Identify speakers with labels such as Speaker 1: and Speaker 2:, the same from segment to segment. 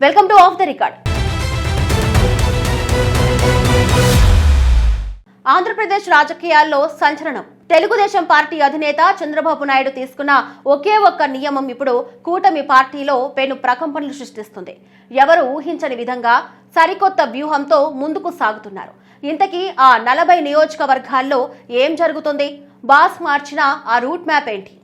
Speaker 1: Welcome to of the record. Andhra Pradesh రాజకీయాల్లో సంచలనం. Telugu Desam party అధినేత చంద్రబాబు నాయుడు తీసుకున్న ఒకే ఒక్క నియమం ఇప్పుడు కూటమి పార్టీలో పెను ప్రకంపనలు సృష్టిస్తుంది. ఎవరు ఊహించని విధంగా సరికొత్త వ్యూహంతో ముందుకు సాగుతున్నారు. ఇంతకీ ఆ 40 నియోజకవర్గాల్లో ఏం జరుగుతుంది? బాస్ మార్చిన ఆ రూట్ మ్యాప్ ఏంటి?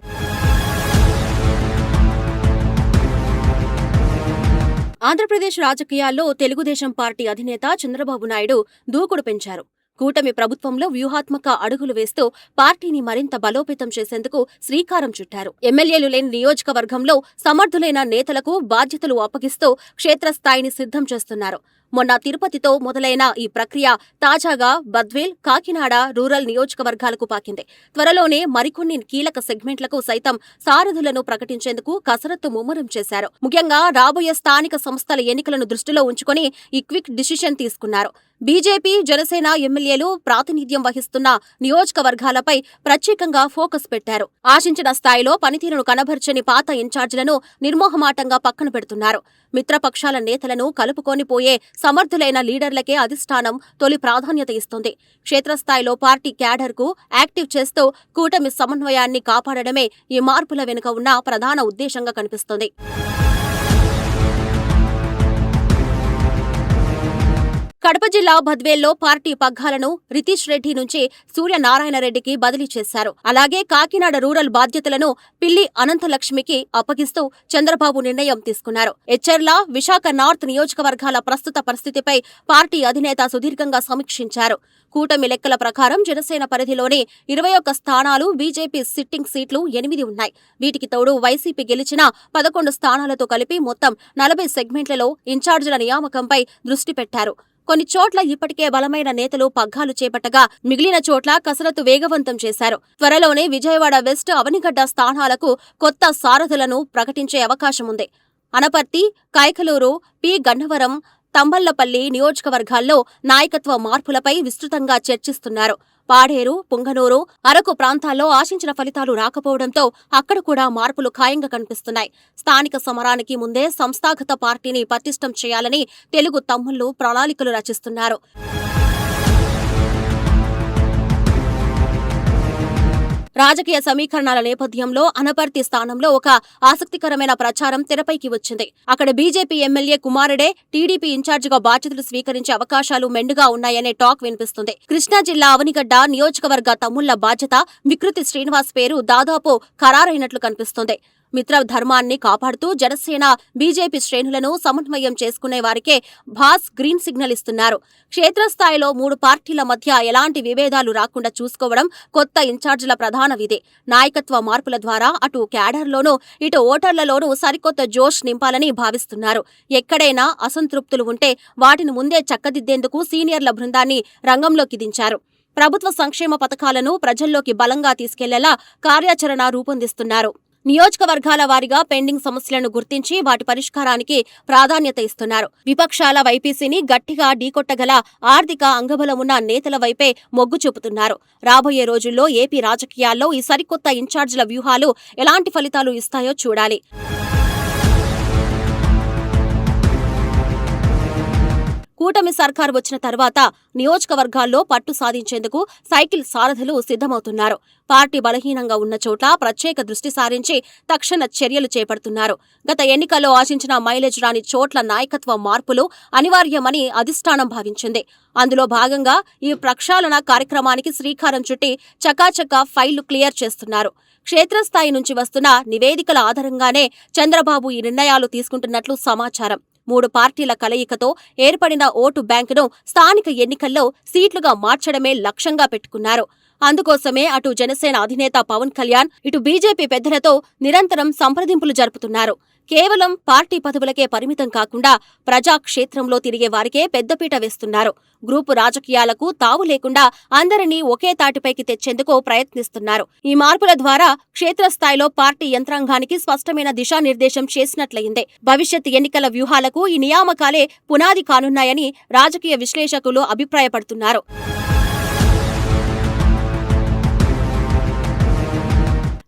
Speaker 1: ఆంధ్రప్రదేశ్ రాజకీయాల్లో తెలుగుదేశం పార్టీ అధినేత చంద్రబాబు నాయుడు దూకుడు పెంచారు. కూటమి ప్రభుత్వంలో వ్యూహాత్మక అడుగులు వేస్తూ పార్టీని మరింత బలోపేతం చేసేందుకు శ్రీకారం చుట్టారు. ఎమ్మెల్యేలు లేని నియోజకవర్గంలో సమర్థులైన నేతలకు బాధ్యతలు అప్పగిస్తూ క్షేత్రస్థాయిని సిద్ధం చేస్తున్నారు. మొన్న తిరుపతితో మొదలైన ఈ ప్రక్రియ తాజాగా బద్వేల్, కాకినాడ రూరల్ నియోజకవర్గాలకు పాకింది. త్వరలోనే మరికొన్ని కీలక సెగ్మెంట్లకు సైతం సారథులను ప్రకటించేందుకు కసరత్తు ముమ్మరం చేశారు. ముఖ్యంగా రాబోయే స్థానిక సంస్థల ఎన్నికలను దృష్టిలో ఉంచుకొని ఈ క్విక్ డిసిషన్ తీసుకున్నారు. బీజేపీ, జనసేన ఎమ్మెల్యేలు ప్రాతినిధ్యం వహిస్తున్న నియోజకవర్గాలపై ప్రత్యేకంగా ఫోకస్ పెట్టారు. ఆశించిన స్థాయిలో పనితీరును కనబర్చని పాత ఇన్ఛార్జీలను నిర్మోహమాటంగా పక్కన పెడుతున్నారు. మిత్రపక్షాల నేతలను కలుపుకొని పోయే సమర్థులైన లీడర్లకే అధిష్టానం తొలి ప్రాధాన్యత ఇస్తుంది. క్షేత్రస్థాయిలో పార్టీ క్యాడర్కు యాక్టివ్ చేస్తూ కూటమి సమన్వయాన్ని కాపాడడమే ఈ మార్పుల వెనుక ఉన్న ప్రధాన ఉద్దేశంగా కనిపిస్తోంది. కడప జిల్లా బద్వేల్లో పార్టీ పగ్గాలను రితీష్ రెడ్డి నుంచి సూర్యనారాయణరెడ్డికి బదిలీ చేశారు. అలాగే కాకినాడ రూరల్ బాధ్యతలను పిల్లి అనంతలక్ష్మికి అప్పగిస్తూ చంద్రబాబు నిర్ణయం తీసుకున్నారు. ఎచ్చెర్ల, విశాఖ నార్త్ నియోజకవర్గాల ప్రస్తుత పరిస్థితిపై పార్టీ అధినేత సుదీర్ఘంగా సమీక్షించారు. కూటమి లెక్కల ప్రకారం జనసేన పరిధిలోని 21 స్థానాలు, బీజేపీ సిట్టింగ్ సీట్లు 8 ఉన్నాయి. వీటికి తోడు వైసీపీ గెలిచిన 11 స్థానాలతో కలిపి మొత్తం 40 సెగ్మెంట్లలో ఇన్ఛార్జీల నియామకంపై దృష్టి పెట్టారు. కొన్ని చోట్ల ఇప్పటికే బలమైన నేతలు పగ్గాలు చేపట్టగా మిగిలిన చోట్ల కసరత్తు వేగవంతం చేశారు. త్వరలోనే విజయవాడ వెస్ట్, అవనిగడ్డ స్థానాలకు కొత్త సారథులను ప్రకటించే అవకాశముంది. అనపర్తి, కైకలూరు, పి గన్నవరం, తంబళ్లపల్లి నియోజకవర్గాల్లో నాయకత్వ మార్పులపై విస్తృతంగా చర్చిస్తున్నారు. పాడేరు, పుంగనూరు, అరకు ప్రాంతాల్లో ఆశించిన ఫలితాలు రాకపోవడంతో అక్కడ కూడా మార్పులు ఖాయంగా కనిపిస్తున్నాయి. స్థానిక సమరానికి ముందే సంస్థాగత పార్టీని పటిష్టం చేయాలని తెలుగు తమ్ముళ్లు ప్రణాళికలు రచిస్తున్నారు. రాజకీయ సమీకరణాల నేపథ్యంలో అనపర్తి స్థానంలో ఒక ఆసక్తికరమైన ప్రచారం తెరపైకి వచ్చింది. అక్కడ బీజేపీ ఎమ్మెల్యే కుమారుడే టీడీపీ ఇన్ఛార్జిగా బాధ్యతలు స్వీకరించే అవకాశాలు మెండుగా ఉన్నాయనే టాక్ వినిపిస్తుంది. కృష్ణా జిల్లా అవనిగడ్డ నియోజకవర్గ తమ్ముళ్ల బాధ్యత వికృతి శ్రీనివాస్ పేరు దాదాపు ఖరారైనట్లు కనిపిస్తుంది. మిత్రధర్మాన్ని కాపాడుతూ జనసేన, బీజేపీ శ్రేణులను సమన్వయం చేసుకునే వారికే భాస్ గ్రీన్ సిగ్నల్ ఇస్తున్నారు. క్షేత్రస్థాయిలో 3 పార్టీల మధ్య ఎలాంటి విభేదాలు రాకుండా చూసుకోవడం కొత్త ఇన్ఛార్జీల ప్రధాన విధి. నాయకత్వ మార్పుల ద్వారా అటు క్యాడర్లోనూ ఇటు ఓటర్లలోనూ సరికొత్త జోష్ నింపాలని భావిస్తున్నారు. ఎక్కడైనా అసంతృప్తులు ఉంటే వాటిని ముందే చక్కదిద్దేందుకు సీనియర్ల బృందాన్ని రంగంలోకి దించారు. ప్రభుత్వ సంక్షేమ పథకాలను ప్రజల్లోకి బలంగా తీసుకెళ్లేలా కార్యాచరణ రూపొందిస్తున్నారు. నియోజకవర్గాల వారీగా పెండింగ్ సమస్యలను గుర్తించి వాటి పరిష్కారానికి ప్రాధాన్యత ఇస్తున్నారు. విపక్షాల వైపీసీని గట్టిగా ఢీకొట్టగల ఆర్థిక అంగబలమున్న నేతల వైపే మొగ్గు చూపుతున్నారు. రాబోయే రోజుల్లో ఏపీ రాజకీయాల్లో ఈ సరికొత్త ఇన్ఛార్జీల వ్యూహాలు ఎలాంటి ఫలితాలు ఇస్తాయో చూడాలి. కూటమి సర్కార్ వచ్చిన తర్వాత నియోజకవర్గాల్లో పట్టు సాధించేందుకు సైకిల్ సారథులు సిద్ధమవుతున్నారు. పార్టీ బలహీనంగా ఉన్న చోట్ల ప్రత్యేక దృష్టి సారించి తక్షణ చర్యలు చేపడుతున్నారు. గత ఎన్నికల్లో ఆశించిన మైలేజ్ రాని చోట్ల నాయకత్వ మార్పులు అనివార్యమని అధిష్టానం భావించింది. అందులో భాగంగా ఈ ప్రక్షాళన కార్యక్రమానికి శ్రీకారం చుట్టి చకాచకా ఫైళ్లు క్లియర్ చేస్తున్నారు. క్షేత్రస్థాయి నుంచి వస్తున్న నివేదికల ఆధారంగానే చంద్రబాబు ఈ నిర్ణయాలు తీసుకుంటున్నట్లు సమాచారం. 3 పార్టీల కలయికతో ఏర్పడిన ఓటు బ్యాంకును స్థానిక ఎన్నికల్లో సీట్లుగా మార్చడమే లక్ష్యంగా పెట్టుకున్నారు. అందుకోసమే అటు జనసేన అధినేత పవన్ కళ్యాణ్, ఇటు బీజేపీ పెద్దలతో నిరంతరం సంప్రదింపులు జరుపుతున్నారు. కేవలం పార్టీ పదవులకే పరిమితం కాకుండా ప్రజాక్షేత్రంలో తిరిగే వారికే పెద్దపీట వేస్తున్నారు. గ్రూపు రాజకీయాలకు తావు లేకుండా అందరినీ ఒకే తాటిపైకి తెచ్చేందుకు ప్రయత్నిస్తున్నారు. ఈ మార్పుల ద్వారా క్షేత్రస్థాయిలో పార్టీ యంత్రాంగానికి స్పష్టమైన దిశానిర్దేశం చేసినట్లయింది. భవిష్యత్ ఎన్నికల వ్యూహాలకు ఈ నియామకాలే పునాది కానున్నాయని రాజకీయ విశ్లేషకులు అభిప్రాయపడుతున్నారు.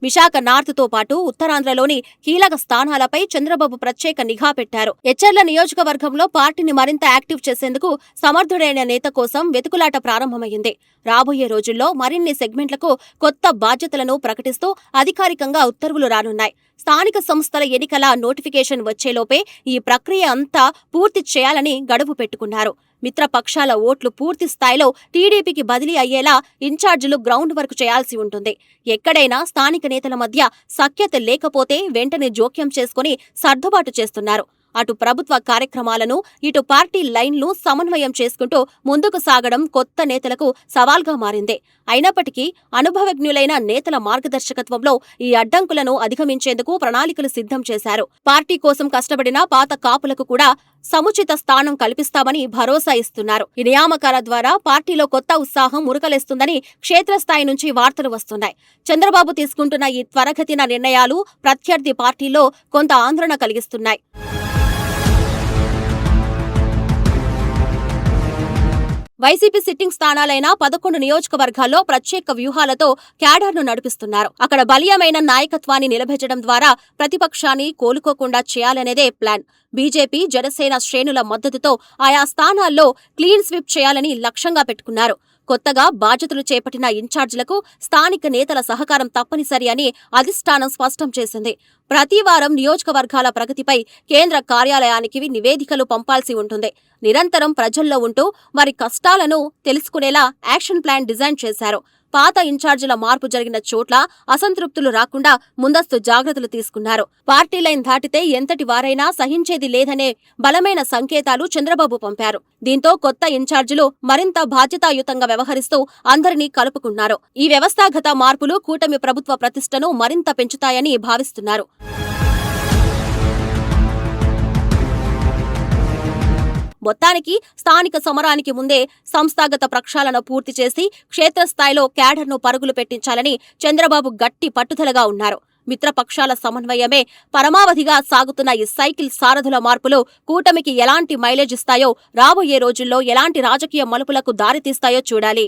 Speaker 1: విశాఖ నార్త్ తో పాటు ఉత్తరాంధ్రలోని కీలక స్థానాలపై చంద్రబాబు ప్రత్యేక నిఘా పెట్టారు. ఎచ్చెర్ల నియోజకవర్గంలో పార్టీని మరింత యాక్టివ్ చేసేందుకు సమర్థుడైన నేత కోసం వెతుకులాట ప్రారంభమైంది. రాబోయే రోజుల్లో మరిన్ని సెగ్మెంట్లకు కొత్త బాధ్యతలను ప్రకటిస్తూ అధికారికంగా ఉత్తర్వులు రానున్నాయి. స్థానిక సంస్థల ఎన్నికల నోటిఫికేషన్ వచ్చేలోపే ఈ ప్రక్రియ అంతా పూర్తి చేయాలని గడువు పెట్టుకున్నారు. మిత్రపక్షాల ఓట్లు పూర్తి స్థాయిలో టీడీపీకి బదిలీ అయ్యేలా ఇన్ఛార్జీలు గ్రౌండ్ వర్క్ చేయాల్సి ఉంటుంది. ఎక్కడైనా స్థానిక నేతల మధ్య సఖ్యత లేకపోతే వెంటనే జోక్యం చేసుకుని సర్దుబాటు చేస్తున్నారు. అటు ప్రభుత్వ కార్యక్రమాలను ఇటు పార్టీ లైన్లు సమన్వయం చేసుకుంటూ ముందుకు సాగడం కొత్త నేతలకు సవాల్గా మారింది. అయినప్పటికీ అనుభవజ్ఞులైన నేతల మార్గదర్శకత్వంలో ఈ అడ్డంకులను అధిగమించేందుకు ప్రణాళికలు సిద్ధం చేశారు. పార్టీ కోసం కష్టపడిన పాత కాపులకు కూడా సముచిత స్థానం కల్పిస్తామని భరోసా ఇస్తున్నారు. ఈ నియామకాల ద్వారా పార్టీలో కొత్త ఉత్సాహం ఉరకలేస్తుందని క్షేత్రస్థాయి నుంచి వార్తలు వస్తున్నాయి. చంద్రబాబు తీసుకుంటున్న ఈ త్వరగతిన నిర్ణయాలు ప్రత్యర్థి పార్టీలో కొంత ఆందోళన కలిగిస్తున్నాయి. వైసీపీ సిట్టింగ్ స్థానాలైన 11 నియోజకవర్గాల్లో ప్రత్యేక వ్యూహాలతో క్యాడర్ను నడిపిస్తున్నారు. అక్కడ బలీయమైన నాయకత్వాన్ని నిలబెట్టడం ద్వారా ప్రతిపక్షాన్ని కోలుకోకుండా చేయాలనేదే ప్లాన్. బీజేపీ, జనసేన శ్రేణుల మద్దతుతో ఆయా స్థానాల్లో క్లీన్ స్వీప్ చేయాలని లక్ష్యంగా పెట్టుకున్నారు. కొత్తగా బాధ్యతలు చేపట్టిన ఇన్ఛార్జీలకు స్థానిక నేతల సహకారం తప్పనిసరి అని అధిష్టానం స్పష్టం చేసింది. ప్రతి వారం నియోజకవర్గాల ప్రగతిపై కేంద్ర కార్యాలయానికి నివేదికలు పంపాల్సి ఉంటుంది. నిరంతరం ప్రజల్లో ఉంటూ వారి కష్టాలను తెలుసుకునేలా యాక్షన్ ప్లాన్ డిజైన్ చేశారు. పాత ఇన్ఛార్జీల మార్పు జరిగిన చోట్ల అసంతృప్తులు రాకుండా ముందస్తు జాగ్రత్తలు తీసుకున్నారు. పార్టీ లైన్ దాటితే ఎంతటి వారైనా సహించేది లేదనే బలమైన సంకేతాలు చంద్రబాబు పంపారు. దీంతో కొత్త ఇన్ఛార్జీలు మరింత బాధ్యతాయుతంగా వ్యవహరిస్తూ అందరినీ కలుపుకున్నారు. ఈ వ్యవస్థాగత మార్పులు కూటమి ప్రభుత్వ ప్రతిష్టను మరింత పెంచుతాయని భావిస్తున్నారు. మొత్తానికి స్థానిక సమరానికి ముందే సంస్థాగత ప్రక్షాళన పూర్తి చేసి క్షేత్రస్థాయిలో క్యాడర్ను పరుగులు పెట్టించాలని చంద్రబాబు గట్టి పట్టుదలగా ఉన్నారు. మిత్రపక్షాల సమన్వయమే పరమావధిగా సాగుతున్న ఈ సైకిల్ సారథుల మార్పులు కూటమికి ఎలాంటి మైలేజ్ ఇస్తాయో, రాబోయే రోజుల్లో ఎలాంటి రాజకీయ మలుపులకు దారితీస్తాయో చూడాలి.